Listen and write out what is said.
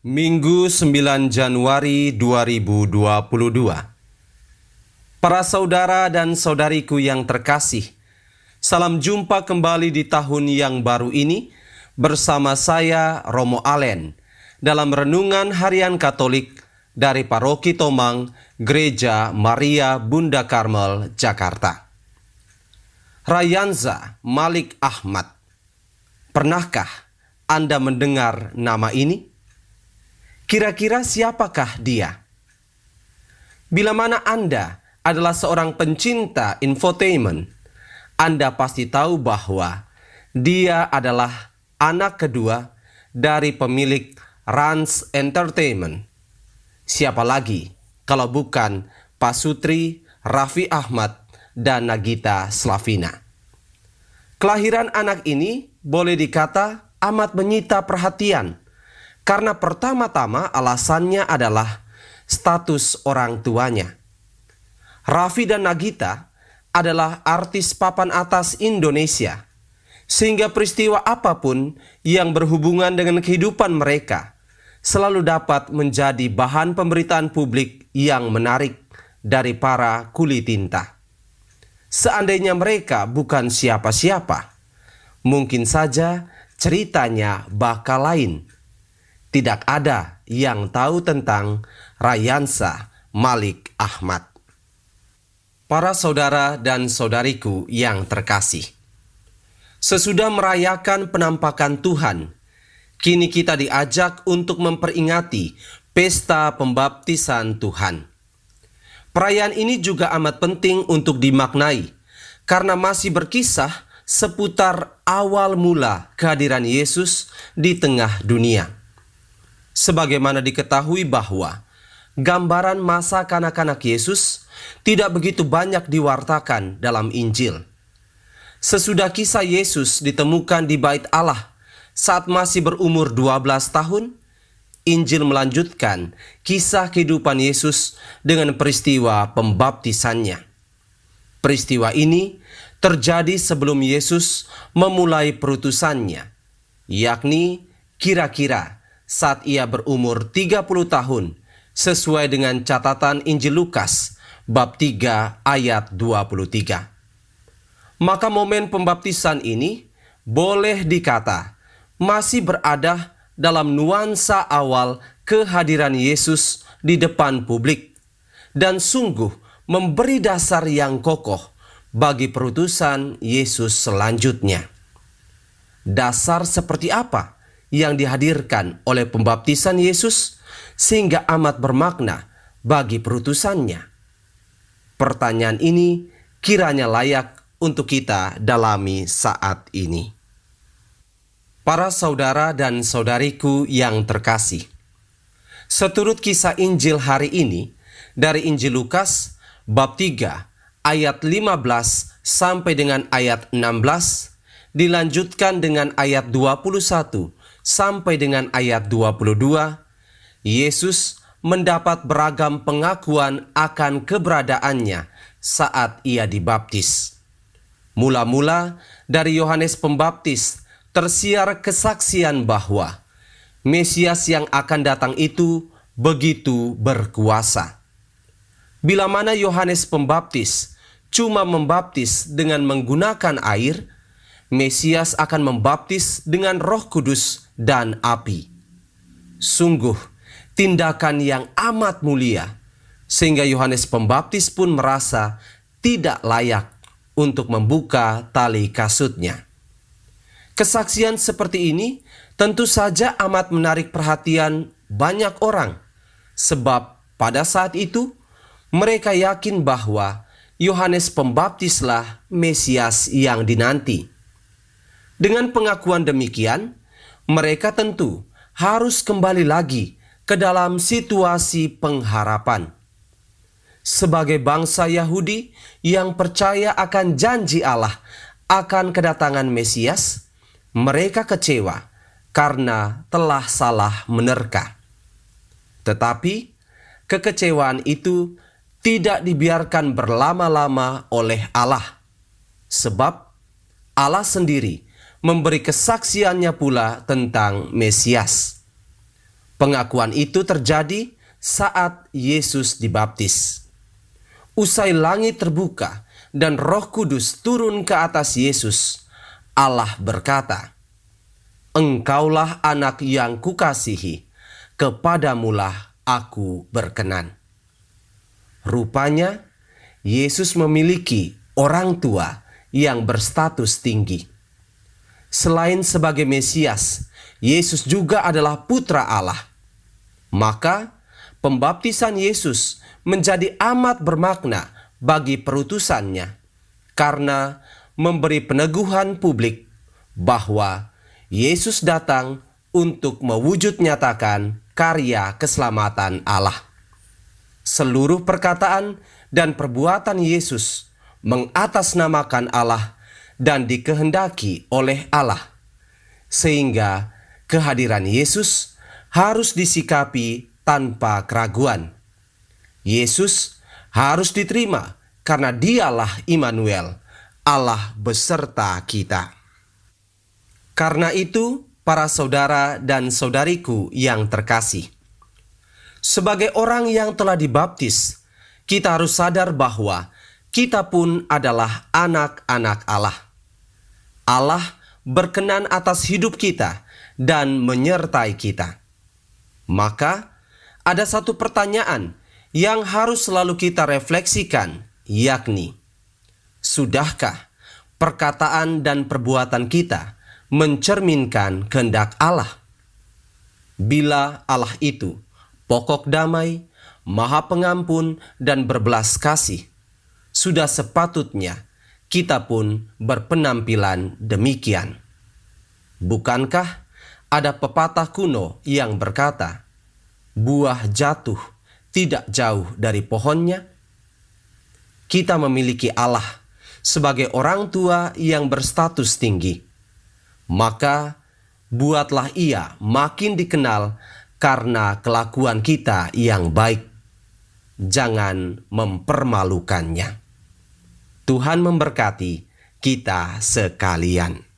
Minggu 9 Januari 2022. Para saudara dan saudariku yang terkasih, salam jumpa kembali di tahun yang baru ini bersama saya Romo Allen dalam Renungan Harian Katolik dari Paroki Tomang, Gereja Maria Bunda Karmel, Jakarta. Rayanza Malik Ahmad. Pernahkah Anda mendengar nama ini? Kira-kira siapakah dia? Bila mana Anda adalah seorang pencinta infotainment, Anda pasti tahu bahwa dia adalah anak kedua dari pemilik Rans Entertainment. Siapa lagi kalau bukan Pak Sutri, Raffi Ahmad, dan Nagita Slavina. Kelahiran anak ini boleh dikata amat menyita perhatian, karena pertama-tama alasannya adalah status orang tuanya. Raffi dan Nagita adalah artis papan atas Indonesia, sehingga peristiwa apapun yang berhubungan dengan kehidupan mereka selalu dapat menjadi bahan pemberitaan publik yang menarik dari para kuli tinta. Seandainya mereka bukan siapa-siapa, mungkin saja ceritanya bakal lain. Tidak ada yang tahu tentang Rayanza Malik Ahmad. Para saudara dan saudariku yang terkasih, sesudah merayakan penampakan Tuhan, kini kita diajak untuk memperingati pesta pembaptisan Tuhan. Perayaan ini juga amat penting untuk dimaknai, karena masih berkisah seputar awal mula kehadiran Yesus di tengah dunia. Sebagaimana diketahui bahwa gambaran masa kanak-kanak Yesus tidak begitu banyak diwartakan dalam Injil. Sesudah kisah Yesus ditemukan di Bait Allah saat masih berumur 12 tahun, Injil melanjutkan kisah kehidupan Yesus dengan peristiwa pembaptisannya. Peristiwa ini terjadi sebelum Yesus memulai perutusannya, yakni kira-kira saat ia berumur 30 tahun, sesuai dengan catatan Injil Lukas, bab 3 ayat 23. Maka momen pembaptisan ini boleh dikata masih berada dalam nuansa awal kehadiran Yesus di depan publik, dan sungguh memberi dasar yang kokoh bagi perutusan Yesus selanjutnya. Dasar seperti apa yang dihadirkan oleh pembaptisan Yesus sehingga amat bermakna bagi perutusannya? Pertanyaan ini kiranya layak untuk kita dalami saat ini. Para saudara dan saudariku yang terkasih, seturut kisah Injil hari ini dari Injil Lukas bab 3 ayat 15 sampai dengan ayat 16, dilanjutkan dengan ayat 21 sampai dengan ayat 22, Yesus mendapat beragam pengakuan akan keberadaannya saat ia dibaptis. Mula-mula dari Yohanes Pembaptis tersiar kesaksian bahwa Mesias yang akan datang itu begitu berkuasa. Bila mana Yohanes Pembaptis cuma membaptis dengan menggunakan air, Mesias akan membaptis dengan Roh Kudus dan api. Sungguh tindakan yang amat mulia, sehingga Yohanes Pembaptis pun merasa tidak layak untuk membuka tali kasutnya. Kesaksian seperti ini tentu saja amat menarik perhatian banyak orang, sebab pada saat itu mereka yakin bahwa Yohanes Pembaptislah Mesias yang dinanti. Dengan pengakuan demikian, mereka tentu harus kembali lagi ke dalam situasi pengharapan. Sebagai bangsa Yahudi yang percaya akan janji Allah akan kedatangan Mesias, mereka kecewa karena telah salah menerka. Tetapi kekecewaan itu tidak dibiarkan berlama-lama oleh Allah, sebab Allah sendiri memberi kesaksiannya pula tentang Mesias. Pengakuan itu terjadi saat Yesus dibaptis. Usai langit terbuka dan Roh Kudus turun ke atas Yesus, Allah berkata, "Engkaulah anak yang kukasihi, kepadamulah aku berkenan." Rupanya, Yesus memiliki orang tua yang berstatus tinggi. Selain sebagai Mesias, Yesus juga adalah Putra Allah. Maka, pembaptisan Yesus menjadi amat bermakna bagi perutusannya, karena memberi peneguhan publik bahwa Yesus datang untuk mewujud nyatakan karya keselamatan Allah. Seluruh perkataan dan perbuatan Yesus mengatasnamakan Allah dan dikehendaki oleh Allah, sehingga kehadiran Yesus harus disikapi tanpa keraguan. Yesus harus diterima karena Dialah Immanuel, Allah beserta kita. Karena itu, para saudara dan saudariku yang terkasih, sebagai orang yang telah dibaptis, kita harus sadar bahwa kita pun adalah anak-anak Allah. Allah berkenan atas hidup kita dan menyertai kita. Maka, ada satu pertanyaan yang harus selalu kita refleksikan, yakni, sudahkah perkataan dan perbuatan kita mencerminkan kehendak Allah? Bila Allah itu pokok damai, maha pengampun, dan berbelas kasih, sudah sepatutnya kita pun berpenampilan demikian. Bukankah ada pepatah kuno yang berkata, "Buah jatuh tidak jauh dari pohonnya"? Kita memiliki Allah sebagai orang tua yang berstatus tinggi. Maka buatlah ia makin dikenal karena kelakuan kita yang baik. Jangan mempermalukannya. Tuhan memberkati kita sekalian.